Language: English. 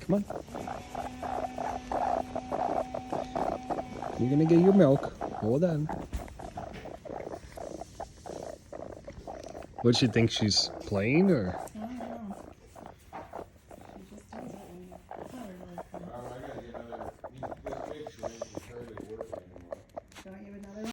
Come on. You're gonna get your milk. Hold on. What, she thinks she's playing, or? Yeah.